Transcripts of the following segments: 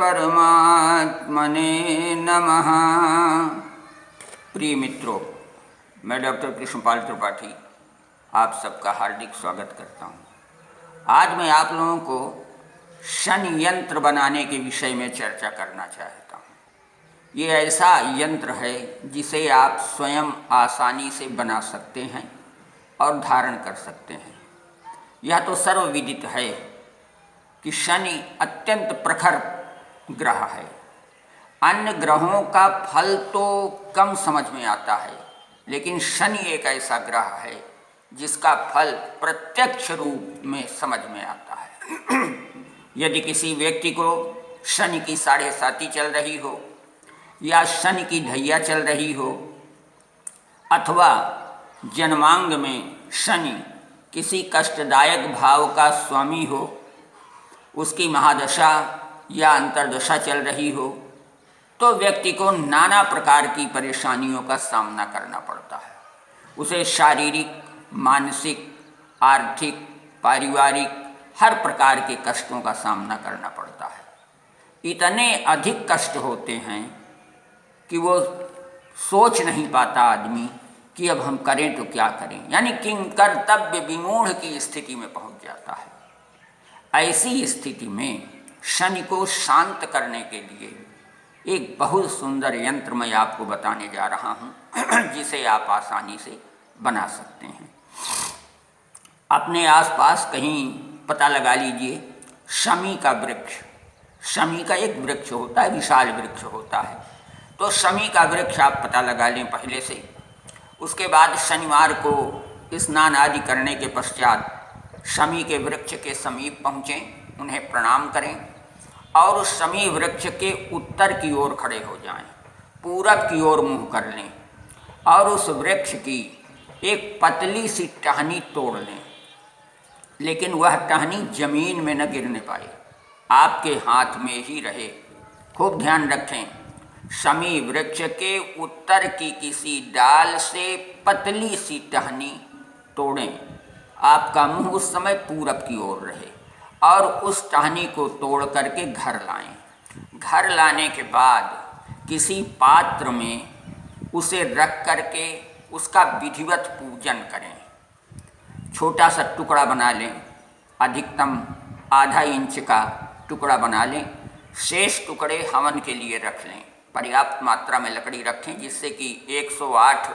परमात्मने नमः। प्रिय मित्रों, मैं डॉक्टर कृष्णपाल त्रिपाठी आप सबका हार्दिक स्वागत करता हूँ। आज मैं आप लोगों को शनि यंत्र बनाने के विषय में चर्चा करना चाहता हूँ। ये ऐसा यंत्र है जिसे आप स्वयं आसानी से बना सकते हैं और धारण कर सकते हैं। यह तो सर्वविदित है कि शनि अत्यंत प्रखर ग्रह है। अन्य ग्रहों का फल तो कम समझ में आता है, लेकिन शनि एक ऐसा ग्रह है जिसका फल प्रत्यक्ष रूप में समझ में आता है। यदि किसी व्यक्ति को शनि की 7.5 चल रही हो या शनि की ढैया चल रही हो अथवा जन्मांग में शनि किसी कष्टदायक भाव का स्वामी हो, उसकी महादशा या अंतर्दशा चल रही हो, तो व्यक्ति को नाना प्रकार की परेशानियों का सामना करना पड़ता है। उसे शारीरिक, मानसिक, आर्थिक, पारिवारिक हर प्रकार के कष्टों का सामना करना पड़ता है। इतने अधिक कष्ट होते हैं कि वो सोच नहीं पाता आदमी कि अब हम करें तो क्या करें, यानी किंकर्तव्य विमूढ़ की स्थिति में पहुंच जाता है। ऐसी स्थिति में शनि को शांत करने के लिए एक बहुत सुंदर यंत्र मैं आपको बताने जा रहा हूँ जिसे आप आसानी से बना सकते हैं। अपने आसपास कहीं पता लगा लीजिए, शमी का वृक्ष, शमी का एक वृक्ष होता है, विशाल वृक्ष होता है। तो शमी का वृक्ष आप पता लगा लें पहले से। उसके बाद शनिवार को स्नान आदि करने के पश्चात शमी के वृक्ष के समीप पहुँचें, उन्हें प्रणाम करें और उस शमी वृक्ष के उत्तर की ओर खड़े हो जाएं, पूरब की ओर मुँह कर लें और उस वृक्ष की एक पतली सी टहनी तोड़ लें, लेकिन वह टहनी जमीन में न गिरने पाए, आपके हाथ में ही रहे। खूब ध्यान रखें, शमी वृक्ष के उत्तर की किसी डाल से पतली सी टहनी तोड़ें। आपका मुंह उस समय पूरब की ओर रहे और उस टहनी को तोड़ करके घर लाएं। घर लाने के बाद किसी पात्र में उसे रख करके उसका विधिवत पूजन करें। छोटा सा टुकड़ा बना लें, अधिकतम ½ इंच का टुकड़ा बना लें। शेष टुकड़े हवन के लिए रख लें। पर्याप्त मात्रा में लकड़ी रखें जिससे कि 108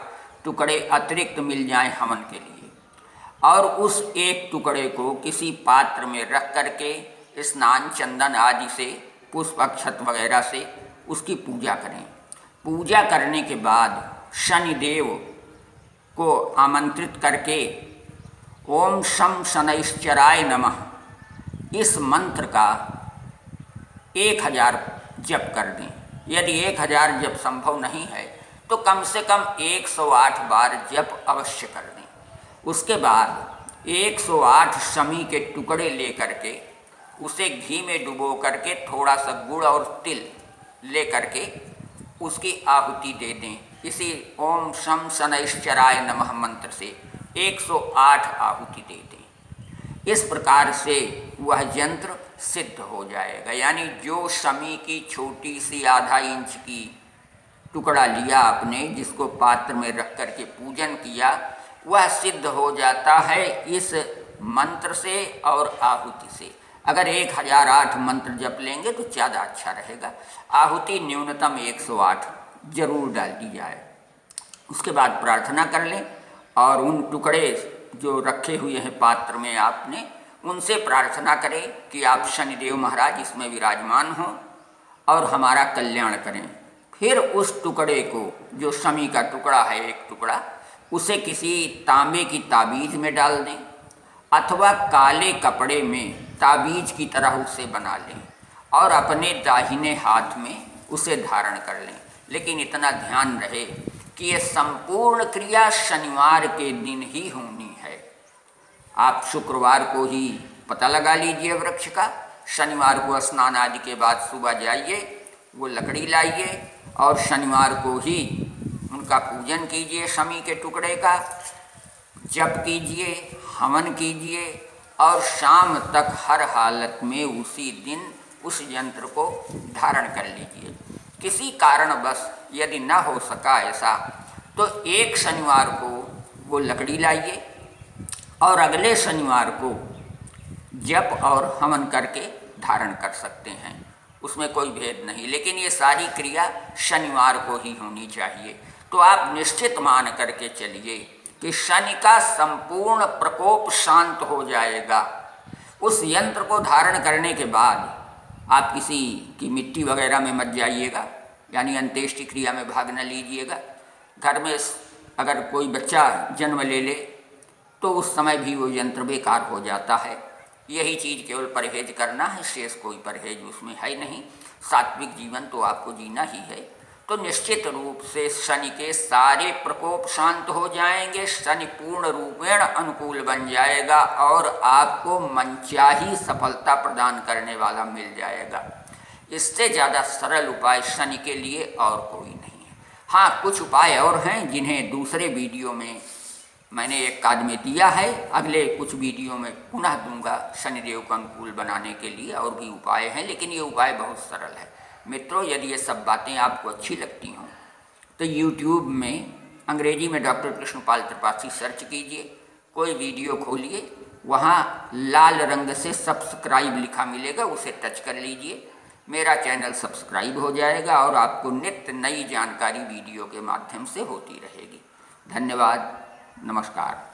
टुकड़े अतिरिक्त मिल जाएं हवन के लिए। और उस एक टुकड़े को किसी पात्र में रख करके स्नान, चंदन आदि से, पुष्प अक्षत वगैरह से उसकी पूजा करें। पूजा करने के बाद शनिदेव को आमंत्रित करके ओम शम शनैश्चराय नमः इस मंत्र का 1000 जप कर दें। यदि 1000 जप संभव नहीं है तो कम से कम 108 बार जप अवश्य कर दें। उसके बाद 108 शमी के टुकड़े ले करके उसे घी में डुबो करके थोड़ा सा गुड़ और तिल ले करके उसकी आहुति दे दें। इसी ओम शम शनैश्चराय नमः मंत्र से 108 आहुति दे दें। इस प्रकार से वह यंत्र सिद्ध हो जाएगा। यानी जो शमी की छोटी सी ½ इंच की टुकड़ा लिया आपने, जिसको पात्र में रख करके पूजन किया, वह सिद्ध हो जाता है इस मंत्र से और आहुति से। अगर 1008 मंत्र जप लेंगे तो ज़्यादा अच्छा रहेगा। आहुति न्यूनतम 108 जरूर डाल दी जाए। उसके बाद प्रार्थना कर लें और उन टुकड़े जो रखे हुए हैं पात्र में आपने, उनसे प्रार्थना करें कि आप शनिदेव महाराज इसमें विराजमान हों और हमारा कल्याण करें। फिर उस टुकड़े को, जो शमी का टुकड़ा है एक टुकड़ा, उसे किसी तांबे की ताबीज़ में डाल दें अथवा काले कपड़े में ताबीज की तरह उसे बना लें और अपने दाहिने हाथ में उसे धारण कर लें। लेकिन इतना ध्यान रहे कि ये संपूर्ण क्रिया शनिवार के दिन ही होनी है। आप शुक्रवार को ही पता लगा लीजिए वृक्ष का, शनिवार को स्नान आदि के बाद सुबह जाइए, वो लकड़ी लाइए और शनिवार को ही उनका पूजन कीजिए, शमी के टुकड़े का जप कीजिए, हवन कीजिए और शाम तक हर हालत में उसी दिन उस यंत्र को धारण कर लीजिए। किसी कारणवश यदि न हो सका ऐसा तो एक शनिवार को वो लकड़ी लाइए और अगले शनिवार को जप और हवन करके धारण कर सकते हैं, उसमें कोई भेद नहीं। लेकिन ये सारी क्रिया शनिवार को ही होनी चाहिए। तो आप निश्चित मान करके चलिए कि शनि का संपूर्ण प्रकोप शांत हो जाएगा। उस यंत्र को धारण करने के बाद आप किसी की मिट्टी वगैरह में मत जाइएगा, यानी अंत्येष्टि क्रिया में भाग न लीजिएगा। घर में अगर कोई बच्चा जन्म ले ले तो उस समय भी वो यंत्र बेकार हो जाता है। यही चीज़ केवल परहेज करना है, शेष कोई परहेज उसमें है नहीं। सात्विक जीवन तो आपको जीना ही है। तो निश्चित रूप से शनि के सारे प्रकोप शांत हो जाएंगे, शनि पूर्ण रूपेण अनुकूल बन जाएगा और आपको मनचाही सफलता प्रदान करने वाला मिल जाएगा। इससे ज़्यादा सरल उपाय शनि के लिए और कोई नहीं है। हाँ, कुछ उपाय और हैं जिन्हें दूसरे वीडियो में मैंने एक आध में दिया है, अगले कुछ वीडियो में पुनः दूंगा शनिदेव को अनुकूल बनाने के लिए। और भी उपाय हैं, लेकिन ये उपाय बहुत सरल है। मित्रों, यदि ये सब बातें आपको अच्छी लगती हों तो यूट्यूब में अंग्रेजी में डॉक्टर कृष्णपाल त्रिपाठी सर्च कीजिए, कोई वीडियो खोलिए, वहाँ लाल रंग से सब्सक्राइब लिखा मिलेगा, उसे टच कर लीजिए। मेरा चैनल सब्सक्राइब हो जाएगा और आपको नित्य नई जानकारी वीडियो के माध्यम से होती रहेगी। धन्यवाद, नमस्कार।